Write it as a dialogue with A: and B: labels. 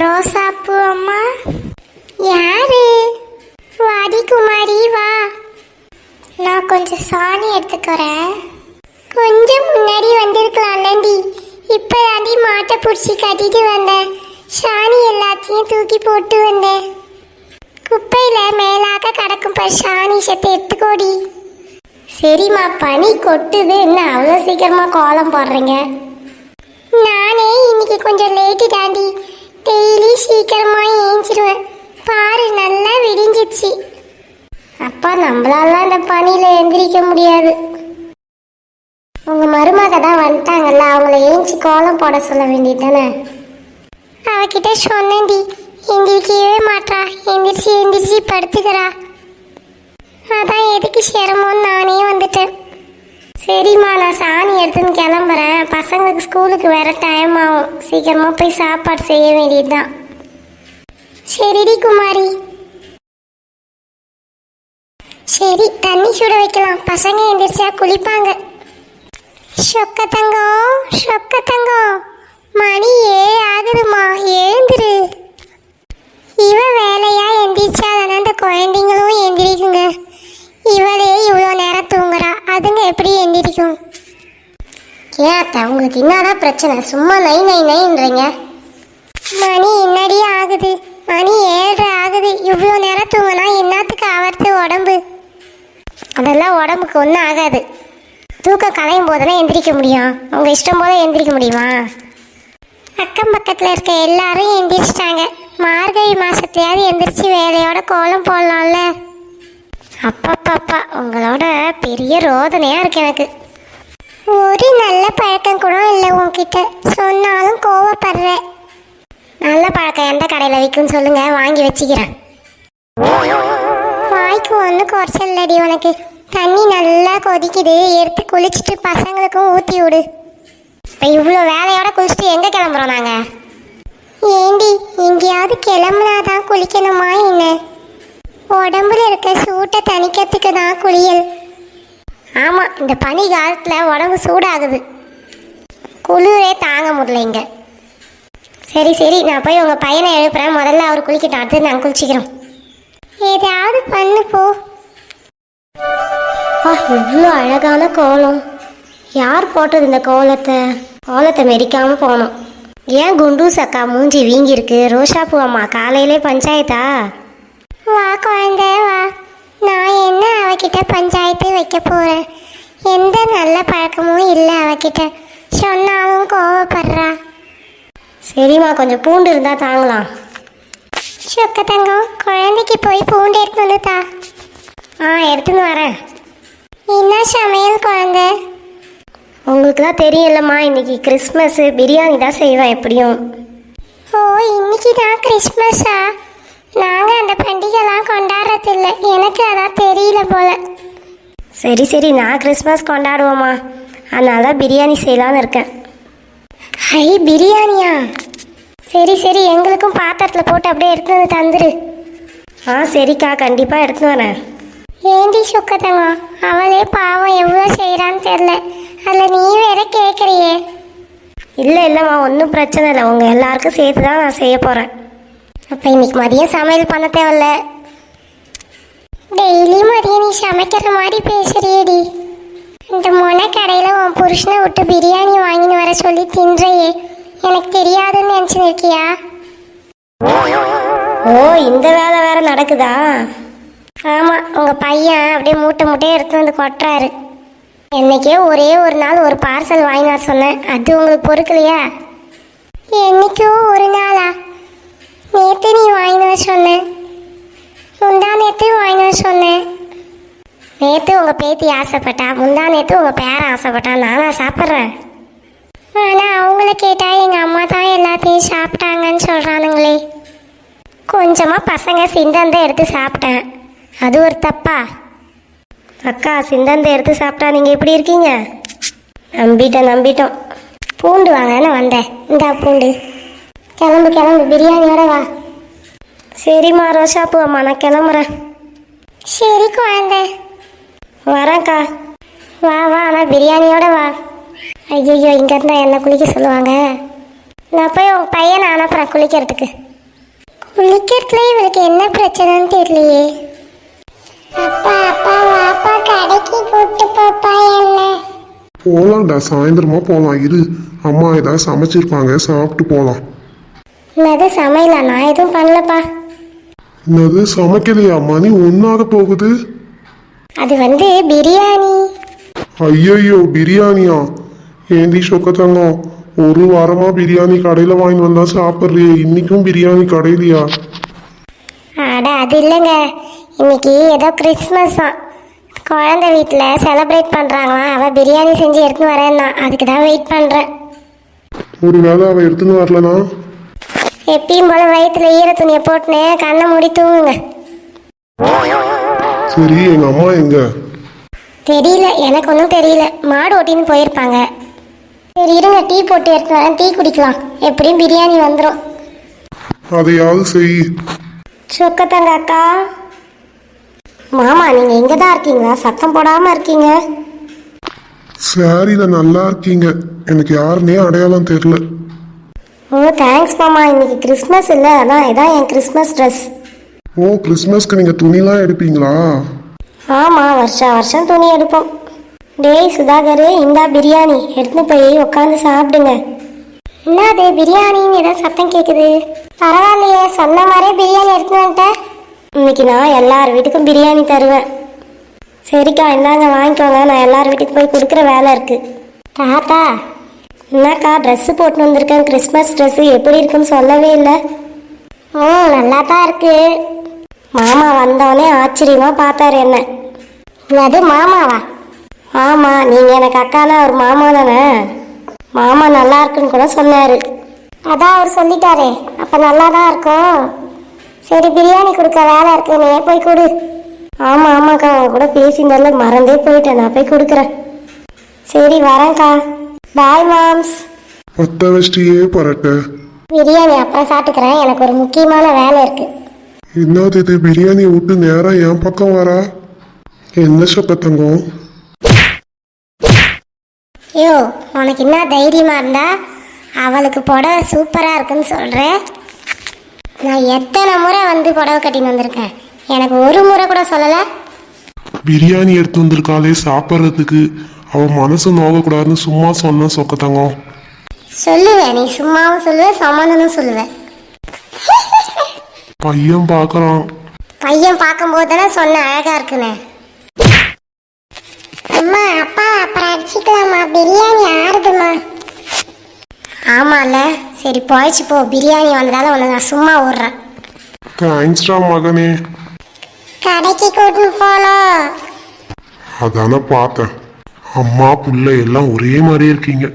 A: ரோசாப்பூ அம்மா யாரு? வாடி குமாரி வா. நான் கொஞ்சம் சாணி எடுத்துக்கிறேன். கொஞ்சம் முன்னாடி வந்திருக்கலாம்லண்டி. இப்போ தாண்டி மாட்டை பிடிச்சி கட்டிட்டு வந்தேன். சாணி எல்லாத்தையும் தூக்கி போட்டு வந்தேன். குப்பையில் மேலாக கிடக்கும் பார் சாணி, சத்தை எடுத்துக்கோடி. சரிம்மா, பனி கொட்டுது, என்ன அவ்வளோ சீக்கிரமாக கோலம் போடுறீங்க? நானே இன்னைக்கு கொஞ்சம் லேட்டு தாண்டி. டெய்லி சீக்கிரமாக ஏஞ்சிடுவேன். பாரு, நல்லா விடிஞ்சிச்சு. அப்பா, நம்மளாலாம் இந்த பனியில் எந்திரிக்க முடியாது. உங்கள் மருமக தான் வந்துட்டாங்கல்ல, அவங்கள ஏஞ்சி கோலம் போட சொல்ல வேண்டியது தானே? அவகிட்ட சொன்னேன்டி, எந்திரிக்கவே மாட்டா. எந்திரிச்சு எந்திரிச்சு படுத்துக்கிறா. அதான் எதுக்கு சிரமம்னு நானே வந்துட்டேன். சரிம்மா, நான் சாணி எடுத்துன்னு கிளம்புறேன். பசங்களுக்கு ஸ்கூலுக்கு வேற டைம் ஆகும். சீக்கிரமாக போய் சாப்பாடு செய்ய வேண்டியதுதான். சரிடி குமாரி. சரி, தண்ணி சுட வைக்கலாம். பசங்க எந்திரிச்சா குளிப்பாங்க. சொக்க தங்கம், சொக்க தங்கம், மணி 7 ஆகுதுமா, எழுந்துரு. இவ வேலையா எந்திரிச்சா தானே அந்த குழந்தைங்களும் எந்திரிக்குங்க. இவளே இவ்வளோ நேரம் தூங்குறா, அதுங்க எப்படி எந்திரிக்கும்? ஏன் அத்தை, உங்களுக்கு என்னதான் பிரச்சனை? சும்மா நை நை நைன்றீங்க. மணி என்னடி ஆகுது? மணி 7 ஆகுது. இவ்வளோ நேரம் தூங்கினா என்னத்துக்கு ஆவறது உடம்பு? அதெல்லாம் உடம்புக்கு ஒன்றும் ஆகாது. தூக்கம் கலையும் போதுனா எந்திரிக்க முடியும். உங்கள் இஷ்டம் போல எந்திரிக்க முடியுமா? அக்கம் பக்கத்தில் இருக்க எல்லாரும் எந்திரிச்சிட்டாங்க. மார்கழி மாதத்தையாவது எந்திரிச்சு வேலையோட கோலம் போடலாம்ல. அப்பப்பப்பா, உங்களோட பெரிய ரோதனையாக இருக்கு எனக்கு. ஒரு நல்ல பழக்கம் கூட இல்லை உங்ககிட்ட, சொன்னாலும் கோவப்படுற. நல்ல பழக்கம் எந்த கடையில் விற்குன்னு சொல்லுங்க, வாங்கி வச்சுக்கிறேன். வாய்க்கு ஒன்றும் குறைச்சல்லடி உனக்கு. தண்ணி நல்லா கொதிக்குது, எடுத்து குளிச்சுட்டு பசங்களுக்கும் ஊற்றி விடு. இப்போ இவ்வளோ வேலையோட குளிச்சுட்டு எங்கே கிளம்புறோம் நாங்கள்? ஏண்டி, எங்கேயாவது கிளம்புனாதான் குளிக்கணுமா என்ன? உடம்புல இருக்க சூட்டை தணிக்கிறதுக்கு தான் குளியல். ஆமாம், இந்த பனி காலத்தில் உடம்பு சூடாகுது. குளிரே தாங்க முடியல இங்கே. சரி சரி, நான் போய் உங்கள் பையனை எழுப்புறேன். முதல்ல அவர் குளிக்கட்டும், அடுத்து நாங்கள் குளிச்சிக்கிறோம். ஏதாவது பண்ணு போ. இவ்வளோ அழகான கோலம். யார் போட்டது இந்த கோலத்தை? கோலத்தை மெரிக்காமல் போகணும். ஏன் குண்டூஸ் அக்கா மூஞ்சி வீங்கியிருக்கு? ரோஷாப்பூ அம்மா காலையிலே பஞ்சாயத்தா? வா குழந்தை வா. நான் என்ன அவகிட்ட பஞ்சாயத்து வைக்க போகிறேன்? எந்த நல்ல பழக்கமும் இல்லை அவகிட்ட. சொன்னாலும் கோவப்படுறா. சரிம்மா, கொஞ்சம் பூண்டு இருந்தால் தாங்கலாம். சொக்க தங்கம், குழந்தைக்கு போய் பூண்டு எடுத்து வந்து தா. எடுத்துன்னு வரேன். என்ன சமையல் குழந்தை? உங்களுக்கு தான் தெரியலம்மா, இன்னைக்கு கிறிஸ்மஸ்ஸு. பிரியாணி தான் செய்வேன் எப்படியும். ஓ, இன்னைக்கு தான் கிறிஸ்மஸா? நாங்கள் அந்த பண்டிகைலாம் கொண்டாடுறதில்ல. எனக்கு அதான் தெரியல போல. சரி சரி, நான் கிறிஸ்மஸ் கொண்டாடுவோம்மா, அதனால தான் பிரியாணி செய்யலான்னு இருக்கேன். ஹை, பிரியாணியா? சரி சரி, எங்களுக்கும் பாத்திரத்தில் போட்டு அப்படியே எடுத்து வந்து தந்துரு. சரிக்கா, கண்டிப்பாக எடுத்துன்னு வரேன். ஏண்டி சுக்கத்தங்க, அவளே பாவம் எவ்வளோ செய்கிறான்னு தெரில, அதில் நீ வேற கேட்குறியே. இல்லைம்மா, ஒன்றும் பிரச்சனை இல்லை. உங்கள் எல்லாருக்கும் சேர்த்து தான் நான் செய்ய போகிறேன். அப்போ இன்னைக்கு மதியம் சமையல் பண்ண தேவையில்ல. டெய்லி மதியம் நீ சமைக்கிற மாதிரி பேசுறியேடி. இந்த மொனை கடையில் உன் புருஷனை விட்டு பிரியாணி வாங்கின்னு வர சொல்லி தின்றையே, எனக்கு தெரியாதுன்னு நினச்சின்னு இருக்கியா? ஓ, இந்த வேலை வேற நடக்குதா? ஆமாம், உங்கள் பையன் அப்படியே மூட்டை மூட்டையே எடுத்து வந்து கொட்டுறாரு. என்னைக்கே ஒரே ஒரு நாள் ஒரு பார்சல் வாங்கினா சொன்னேன், அது உங்களுக்கு பொறுக்கலையா? என்னைக்கோ ஒரு நாளா? நேற்று நீ வாங்கினா சொன்னேன், முந்தா நேற்று வாங்கினா சொன்னேன். நேற்று உங்கள் பேத்தி ஆசைப்பட்டா, முந்தா நேற்று உங்கள் பேரை ஆசைப்பட்டா. நானா சாப்பிட்றேன்? ஆனால் அவங்கள கேட்டால் எங்கள் அம்மா தான் எல்லாத்தையும் சாப்பிட்டாங்கன்னு சொல்கிறானுங்களே. கொஞ்சமாக பசங்க சிந்தந்தை எடுத்து சாப்பிட்டேன், அது ஒரு தப்பா? அக்கா, சிந்தந்தை எடுத்து சாப்பிட்டா நீங்கள் எப்படி இருக்கீங்க? நம்பிட்டோம். பூண்டு வாங்கன்னு வந்தேன். இந்தா பூண்டு. கிளம்பு பிரியாணியோட வா. சரிம்மா ரோஷாப்பூ அம்மா, நான் கிளம்புறேன். சரி குழந்தை, வரேன்க்கா. வா ஆனால் பிரியாணியோட வா. ஐயோ, இங்கே இருந்தால் என்ன குளிக்க சொல்லுவாங்க. நான் போய் உங்கள் பையனை அனுப்புகிறேன் குளிக்கிறதுக்கு. குளிக்கிறதுல இவளுக்கு என்ன பிரச்சனைன்னு தெரியலையே. அப்பா அப்பா வாப்பா கடைக்கு கூப்பிட்டு போப்பா என்ன.
B: போகலாம்டா, சாயந்தரமா போகலாம். இரு, அம்மா ஏதாவது சமைச்சிருப்பாங்க, சாப்பிட்டு போகலாம்.
A: என்னது சமையலா? நான் எதுவும் பண்ணலப்பா.
B: என்னது சமைக்கலையா? மணி 1 போகுது.
A: அது வந்து பிரியாணி.
B: ஐயையோ, பிரியாணியா? ஏண்டி சொக்கத்தங்கம், ஒரு வாரமா பிரியாணி கடையில் வாங்கி வந்தா சாப்பிட்றியே, இன்னைக்கும் பிரியாணி கடையிலையா?
A: அட அது இல்லைங்க, இன்னைக்கு ஏதோ கிறிஸ்மஸ் தான், குழந்தை வீட்டில் செலிப்ரேட் பண்ணுறாங்களாம். அவள் பிரியாணி செஞ்சு எடுத்துன்னு வரேன்னா அதுக்கு தான் வெயிட் பண்ணுறேன்.
B: ஒரு வேளை அவள் எடுத்துன்னு வரலனா?
A: எப்பயும் போல வயிற்றுல ஈர துணியை போட்டுன்னு கண்ணை மூடி தூங்குங்க.
B: சரி, எங்க அம்மா எங்க?
A: தெரியல, எனக்கு ஒன்றும் தெரியல. மாடு ஓட்டின்னு போயிருப்பாங்க. சரி இருங்க, டீ போட்டு எடுத்து வரேன், டீ குடிக்கலாம். எப்படியும் பிரியாணி வந்துடும்.
B: அதையாவது செய்.
A: சொக்கத்தங்க அக்கா. மாமா நீங்கள் எங்கே தான் இருக்கீங்களா? சத்தம் போடாமல் இருக்கீங்க.
B: சாரியில நல்லா இருக்கீங்க, எனக்கு யாருன்னே அடையாளம் தெரியல.
A: ஓ தேங்க்ஸ் மாமா, இன்னைக்கு கிறிஸ்மஸ் இல்லை, அதான் இதான் என் கிறிஸ்மஸ் ட்ரெஸ்.
B: ஓ, கிறிஸ்மஸ்க்கு நீங்க துணிலாம் எடுப்பீங்களா?
A: ஆமாம், வருஷம் துணி எடுப்போம். டேய் சுதாகர், இந்தா பிரியாணி எடுத்துன்னு போய் உட்காந்து சாப்பிடுங்க. என்னது பிரியாணின்னு ஏதோ சத்தம் கேட்குது? பரவாயில்லையே, சொன்ன மாதிரியே பிரியாணி எடுத்துன்னு வந்துட்டேன். இன்னைக்கு நான் எல்லார் வீட்டுக்கும் பிரியாணி தருவேன். சரிக்கா, இந்தாங்க வாங்கிக்கோங்க, நான் எல்லார் வீட்டுக்கு போய் கொடுக்குற வேலை இருக்குது. தாத்தா, என்னக்கா ட்ரெஸ்ஸு போட்டு வந்திருக்கேன், கிறிஸ்மஸ் ட்ரெஸ்ஸு எப்படி இருக்குன்னு சொல்லவே இல்லை. நல்லா தான் இருக்கு. மாமா வந்தோடனே ஆச்சரியமாக பார்த்தாரு என்ன. அது மாமாவா? ஆமாம், நீங்கள் எனக்கு அக்கானா அவர் மாமா தானே. மாமா நல்லா இருக்குன்னு கூட சொன்னார். அதான் அவர் சொல்லிட்டாரே, அப்போ நல்லா தான் இருக்கும். சரி பிரியாணி கொடுக்க வேலை இருக்கு, நீ போய் கொடு. ஆமாம் ஆமாக்கா, அவங்க கூட பேசினால மறந்தே போயிட்டேன், நான் போய் கொடுக்குறேன். சரி வரேன்க்கா, பாய் மாம்ஸ்.
B: பத்த வச்சியே பரட்ட.
A: பிரியாணி அப்புறம் சாப்பிட்டுக்கிறேன், எனக்கு ஒரு முக்கியமான வேலை இருக்கு.
B: என்னது இது, பிரியாணியை விட்டு நேரம் என் பக்கம் வரா? என்ன சொக்கத்தங்கம்?
A: ஐயோ, உனக்கு என்ன தைரியமா இருந்தா அவளுக்கு புடவை சூப்பராக இருக்குன்னு சொல்கிறேன். நான் எத்தனை முறை வந்து புடவை கட்டின்னு வந்திருக்கேன், எனக்கு ஒரு முறை கூட சொல்லலை.
B: பிரியாணி எடுத்து வந்திருக்காளே சாப்பிட்றதுக்கு, அவ மனசு நோகக்கூடாதுன்னு சும்மா சொன்ன சொக்கத்தங்கம்.
A: சொல்லுவேன், நீ சும்மாவும் சொல்லுவேன், சமாதானம் சொல்லுவேன்.
B: பையன் பார்க்கறான்.
A: பையன் பார்க்கும்போது தானே சொன்ன அழகா இருக்குன்னு. அம்மா அப்பா அப்புறம் அடிச்சுக்கலாமா, பிரியாணி ஆறுதுமா. ஆமாம்ல, சரி போயிடுச்சு போ, பிரியாணி வந்ததால உன்னை நான் சும்மா விட்றேன்.
B: தேங்க்ஸ்டா மகனே.
A: கடைக்கு கூட்டு போகணும்.
B: அதான பார்த்தேன், அம்மா புள்ள எல்லாம் ஒரே மாதிரி இருக்கீங்க.